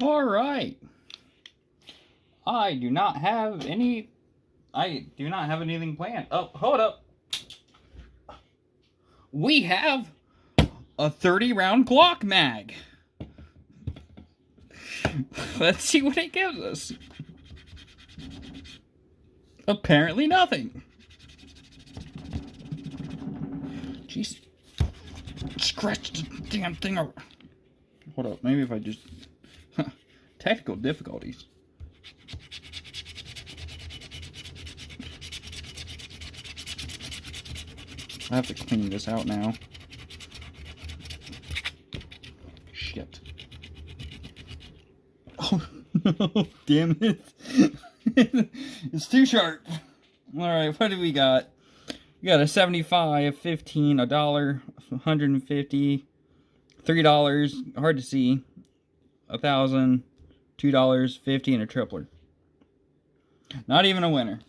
All right. I do not have anything planned. Oh, hold up. We have a 30-round Glock mag. Let's see what it gives us. Apparently nothing. Jeez. Scratch the damn thing over. Hold up, maybe if I just... Technical difficulties. I have to clean this out now. Shit. Oh, no. Damn it. It's too sharp. Alright, what do we got? We got a 75, 15, $1, 150, $3, hard to see, 1,000, $2, 50, and a tripler. Not even a winner.